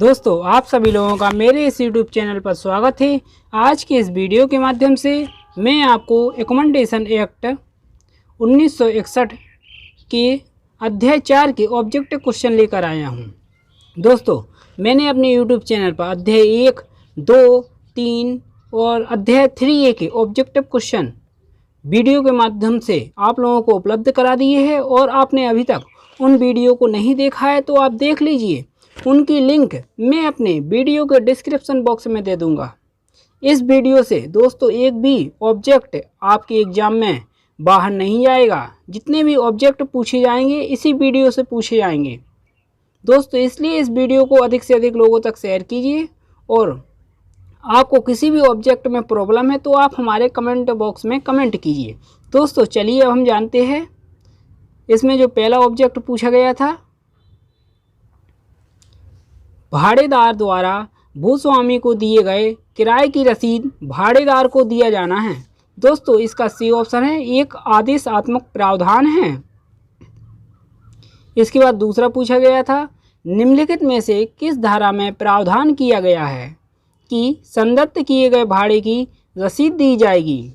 दोस्तों, आप सभी लोगों का मेरे इस यूट्यूब चैनल पर स्वागत है। आज के इस वीडियो के माध्यम से मैं आपको एकोमोडेशन एक्ट 1961 के अध्याय 4 के ऑब्जेक्टिव क्वेश्चन लेकर आया हूं। दोस्तों, मैंने अपने यूट्यूब चैनल पर अध्याय 1, 2, 3 और अध्याय 3A के ऑब्जेक्टिव क्वेश्चन वीडियो के माध्यम से आप लोगों को उपलब्ध करा दिए हैं और आपने अभी तक उन वीडियो को नहीं देखा है तो आप देख लीजिए। उनकी लिंक मैं अपने वीडियो के डिस्क्रिप्शन बॉक्स में दे दूंगा। इस वीडियो से दोस्तों एक भी ऑब्जेक्ट आपके एग्जाम में बाहर नहीं जाएगा। जितने भी ऑब्जेक्ट पूछे जाएंगे इसी वीडियो से पूछे जाएंगे। दोस्तों, इसलिए इस वीडियो को अधिक से अधिक लोगों तक शेयर कीजिए और आपको किसी भी ऑब्जेक्ट में प्रॉब्लम है तो आप हमारे कमेंट बॉक्स में कमेंट कीजिए। दोस्तों, चलिए अब हम जानते हैं इसमें जो पहला ऑब्जेक्ट पूछा गया था, भाड़ेदार द्वारा भूस्वामी को दिए गए किराए की रसीद भाड़ेदार को दिया जाना है। दोस्तों, इसका सी ऑप्शन है, एक आदेशात्मक प्रावधान है। इसके बाद दूसरा पूछा गया था, निम्नलिखित में से किस धारा में प्रावधान किया गया है कि संदत्त किए गए भाड़े की रसीद दी जाएगी।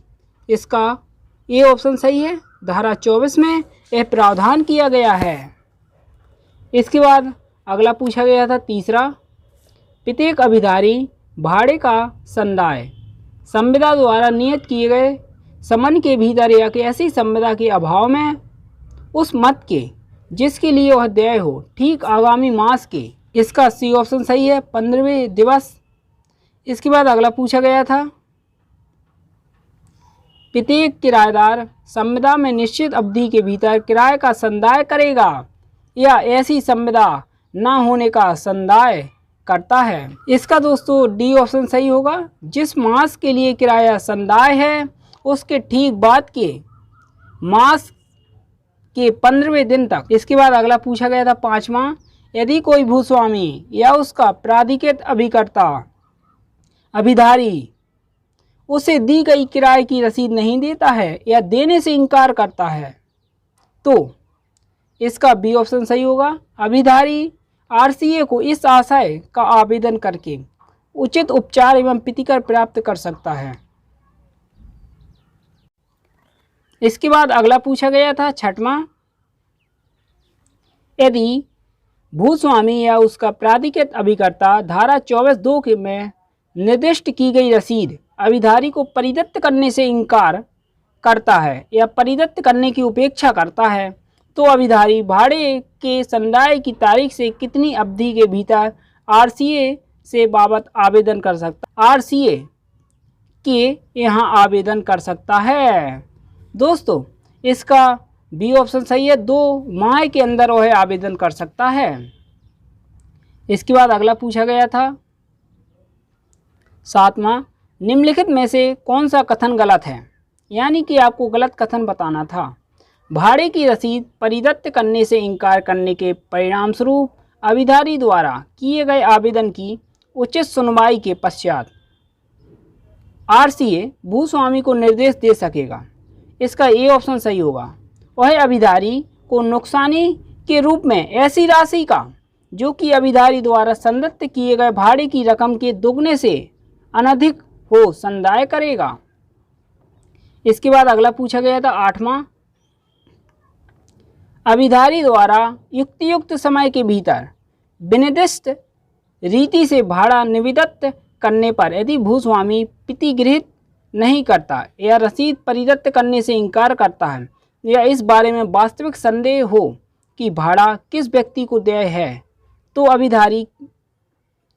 इसका ए ऑप्शन सही है, धारा 24 में यह प्रावधान किया गया है। इसके बाद अगला पूछा गया था तीसरा, प्रत्येक अभिधारी भाड़े का संदाय संविदा द्वारा नियत किए गए समन के भीतर या कि ऐसी संविदा के अभाव में उस मत के जिसके लिए वह देय हो ठीक आगामी मास के। इसका सी ऑप्शन सही है, 15वें दिवस। इसके बाद अगला पूछा गया था, प्रत्येक किराएदार संविदा में निश्चित अवधि के भीतर किराए का संदाय करेगा या ऐसी संविदा ना होने का संदाय करता है। इसका दोस्तों डी ऑप्शन सही होगा, जिस मास के लिए किराया संदाय है उसके ठीक बाद के मास के 15वें दिन तक। इसके बाद अगला पूछा गया था पांचवा, यदि कोई भूस्वामी या उसका प्राधिकृत अभिकर्ता अभिधारी उसे दी गई किराए की रसीद नहीं देता है या देने से इनकार करता है तो इसका बी ऑप्शन सही होगा, अभिधारी आरसीए को इस आशय का आवेदन करके उचित उपचार एवं प्रतिकर प्राप्त कर सकता है। इसके बाद अगला पूछा गया था छठवां, यदि भूस्वामी या उसका प्राधिकृत अभिकर्ता धारा 24(2) के में निर्दिष्ट की गई रसीद अभिधारी को परिदत्त करने से इनकार करता है या परिदत्त करने की उपेक्षा करता है तो अभिधारी भाड़े के संदाय की तारीख से कितनी अवधि के भीतर आरसीए से बाबत आवेदन कर सकता, आरसीए के यहाँ आवेदन कर सकता है। दोस्तों, इसका बी ऑप्शन सही है, 2 माह के अंदर वह आवेदन कर सकता है। इसके बाद अगला पूछा गया था सातवां, निम्नलिखित में से कौन सा कथन गलत है, यानी कि आपको गलत कथन बताना था। भाड़े की रसीद परिदत्त करने से इनकार करने के परिणाम स्वरूप अभिधारी द्वारा किए गए आवेदन की उचित सुनवाई के पश्चात आरसीए भूस्वामी को निर्देश दे सकेगा। इसका ए ऑप्शन सही होगा, वह अभिधारी को नुकसानी के रूप में ऐसी राशि का जो कि अभिधारी द्वारा संदत्त किए गए भाड़े की रकम के दुगने से अनधिक हो संदाय करेगा। इसके बाद अगला पूछा गया था आठवां, अभिधारी द्वारा युक्त समय के भीतर विनिर्दिष्ट रीति से भाड़ा निविदत्त करने पर यदि भूस्वामी प्रतिगृहित नहीं करता या रसीद परिदत्त करने से इनकार करता है या इस बारे में वास्तविक संदेह हो कि भाड़ा किस व्यक्ति को देय है तो अभिधारी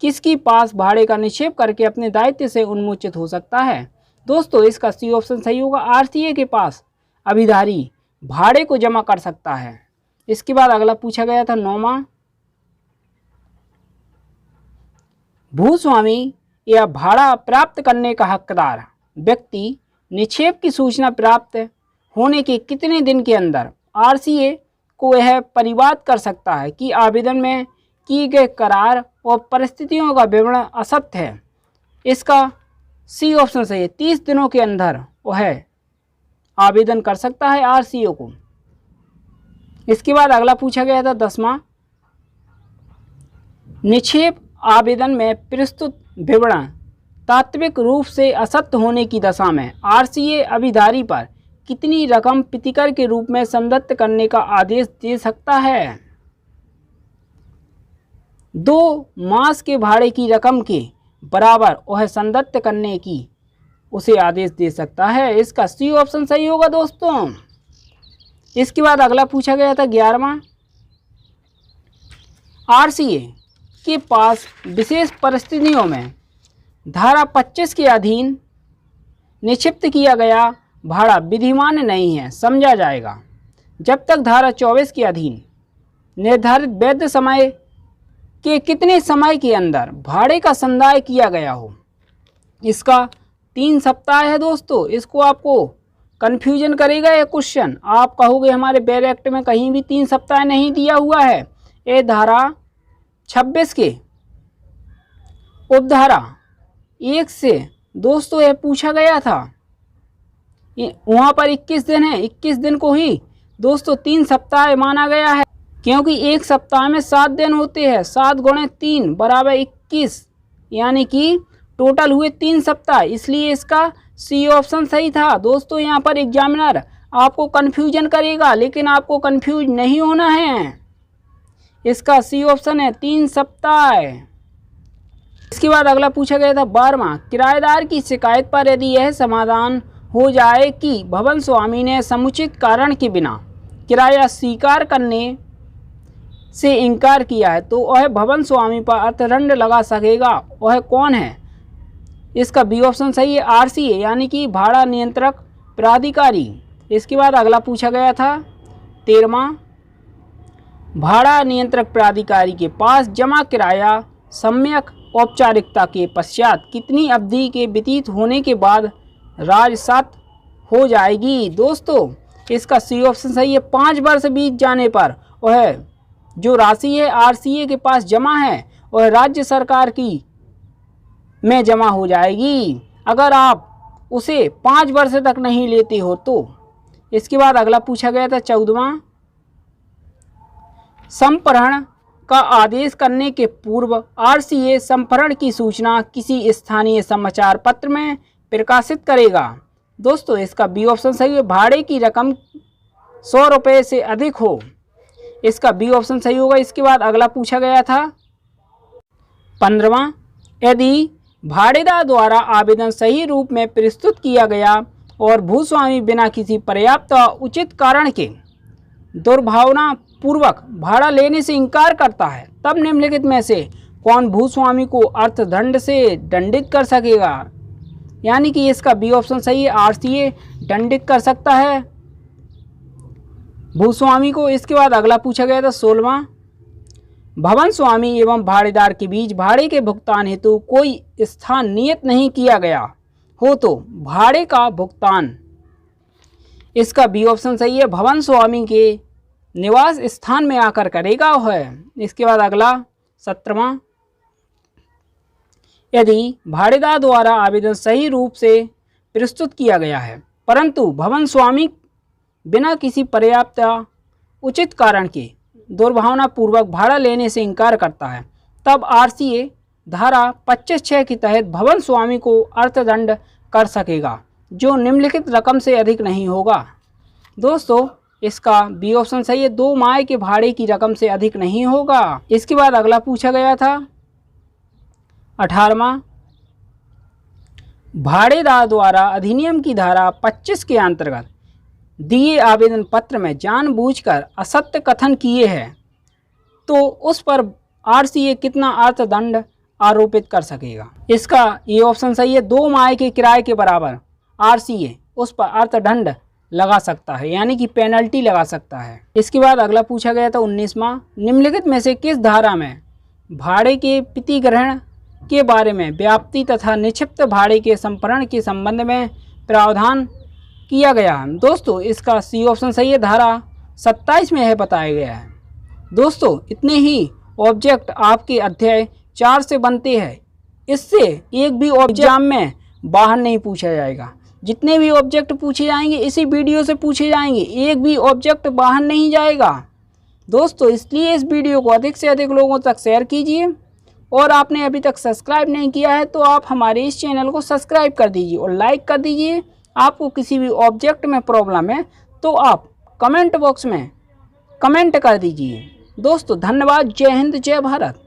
किसके पास भाड़े का निक्षेप करके अपने दायित्व से उन्मोचित हो सकता है। दोस्तों, इसका सी ऑप्शन सही होगा, आरसीए के पास अभिधारी भाड़े को जमा कर सकता है। इसके बाद अगला पूछा गया था नौवां, भूस्वामी या भाड़ा प्राप्त करने का हकदार व्यक्ति निक्षेप की सूचना प्राप्त होने के कितने दिन के अंदर आरसीए को यह परिवाद कर सकता है कि आवेदन में किए गए करार और परिस्थितियों का विवरण असत्य है। इसका सी ऑप्शन सही है, 30 दिनों के अंदर वह आवेदन कर सकता है आरसीए को। इसके बाद अगला पूछा गया था 10वां, निक्षेप आवेदन में प्रस्तुत विवरण तात्विक रूप से असत्य होने की दशा में आरसीए अभिधारी पर कितनी रकम प्रतिकर के रूप में संदत्त करने का आदेश दे सकता है? 2 मास के भाड़े की रकम के बराबर वह संदत्त करने की उसे आदेश दे सकता है। इसका सी ऑप्शन सही होगा दोस्तों। इसके बाद अगला पूछा गया था 11वां, आरसीए के पास विशेष परिस्थितियों में धारा 25 के अधीन निक्षिप्त किया गया भाड़ा विधिमान्य नहीं है, समझा जाएगा जब तक धारा 24 के अधीन निर्धारित वैध समय के कितने समय के अंदर भाड़े का संदाय किया गया हो। इसका 3 सप्ताह है दोस्तों। इसको आपको कन्फ्यूजन करेगा ये क्वेश्चन। आप कहोगे हमारे बेर एक्ट में कहीं भी 3 सप्ताह नहीं दिया हुआ है। ये धारा 26 के उपधारा 1 से दोस्तों ये पूछा गया था, वहाँ पर 21 दिन है, 21 दिन को ही दोस्तों 3 सप्ताह माना गया है, क्योंकि एक सप्ताह में 7 दिन होते हैं। 7 गुणे 3 बराबर 21, यानी कि टोटल हुए 3 सप्ताह। इसलिए इसका सी ऑप्शन सही था दोस्तों। यहाँ पर एग्जामिनर आपको कन्फ्यूजन करेगा, लेकिन आपको कन्फ्यूज नहीं होना है। इसका सी ऑप्शन है 3 सप्ताह। इसके बाद अगला पूछा गया था 12वां, किराएदार की शिकायत पर यदि यह समाधान हो जाए कि भवन स्वामी ने समुचित कारण के बिना किराया स्वीकार करने से इनकार किया है तो वह भवन स्वामी पर अर्थदंड लगा सकेगा। वह कौन है? इसका बी ऑप्शन सही है, आरसीए यानी कि भाड़ा नियंत्रक प्राधिकारी। इसके बाद अगला पूछा गया था 13वां, भाड़ा नियंत्रक प्राधिकारी के पास जमा किराया सम्यक औपचारिकता के पश्चात कितनी अवधि के व्यतीत होने के बाद राजसात हो जाएगी। दोस्तों इसका सी ऑप्शन सही है, 5 वर्ष बीत जाने पर वह जो राशि है आरसीए के पास जमा है वह राज्य सरकार की में जमा हो जाएगी, अगर आप उसे 5 वर्ष तक नहीं लेते हो तो। इसके बाद अगला पूछा गया था 14वां, संप्रहण का आदेश करने के पूर्व आरसीए संप्रहण की सूचना किसी स्थानीय समाचार पत्र में प्रकाशित करेगा। दोस्तों इसका बी ऑप्शन सही है, भाड़े की रकम 100 रुपये से अधिक हो। इसका बी ऑप्शन सही होगा। इसके बाद अगला पूछा गया था 15वां, यदि भाड़ेदार द्वारा आवेदन सही रूप में प्रस्तुत किया गया और भूस्वामी बिना किसी पर्याप्त उचित कारण के दुर्भावना पूर्वक भाड़ा लेने से इनकार करता है तब निम्नलिखित में से कौन भूस्वामी को अर्थदंड से दंडित कर सकेगा? यानी कि इसका बी ऑप्शन सही है, आरसीए दंडित कर सकता है भूस्वामी को। इसके बाद अगला पूछा गया था 16वां, भवन स्वामी एवं भाड़ेदार के बीच भाड़े के भुगतान हेतु कोई स्थान नियत नहीं किया गया हो तो भाड़े का भुगतान। इसका बी ऑप्शन सही है, भवन स्वामी के निवास स्थान में आकर करेगा वह। इसके बाद अगला 17वां, यदि भाड़ेदार द्वारा आवेदन सही रूप से प्रस्तुत किया गया है परंतु भवन स्वामी बिना किसी पर्याप्त उचित कारण के दुर्भावनापूर्वक भाड़ा लेने से इनकार करता है तब आरसीए धारा 25(6) के तहत भवन स्वामी को अर्थदंड कर सकेगा जो निम्नलिखित रकम से अधिक नहीं होगा। दोस्तों इसका बी ऑप्शन सही है, 2 माह के भाड़े की रकम से अधिक नहीं होगा। इसके बाद अगला पूछा गया था 18वां, भाड़ेदार द्वारा अधिनियम की धारा 25 के अंतर्गत दिए आवेदन पत्र में जानबूझकर असत्य कथन किए हैं तो उस पर आरसीए कितना अर्थदंड आरोपित कर सकेगा? इसका ये ऑप्शन सही है, 2 माह के किराए के बराबर आरसीए उस पर अर्थदंड लगा सकता है, यानी कि पेनल्टी लगा सकता है। इसके बाद अगला पूछा गया था 19वां, निम्नलिखित में से किस धारा में भाड़े के प्रतिग्रहण के बारे में व्याप्ति तथा निक्षिप्त भाड़े के संप्रहण के संबंध में प्रावधान किया गया है? दोस्तों इसका सी ऑप्शन सही है, धारा 27 में यह बताया गया है। दोस्तों इतने ही ऑब्जेक्ट आपके अध्याय 4 से बनते हैं, इससे एक भी एग्जाम में बाहर नहीं पूछा जाएगा। जितने भी ऑब्जेक्ट पूछे जाएंगे इसी वीडियो से पूछे जाएंगे, एक भी ऑब्जेक्ट बाहर नहीं जाएगा। दोस्तों इसलिए इस वीडियो को अधिक से अधिक लोगों तक शेयर कीजिए और आपने अभी तक सब्सक्राइब नहीं किया है तो आप हमारे इस चैनल को सब्सक्राइब कर दीजिए और लाइक कर दीजिए। आपको किसी भी ऑब्जेक्ट में प्रॉब्लम है तो आप कमेंट बॉक्स में कमेंट कर दीजिए। दोस्तों धन्यवाद। जय हिंद, जय भारत।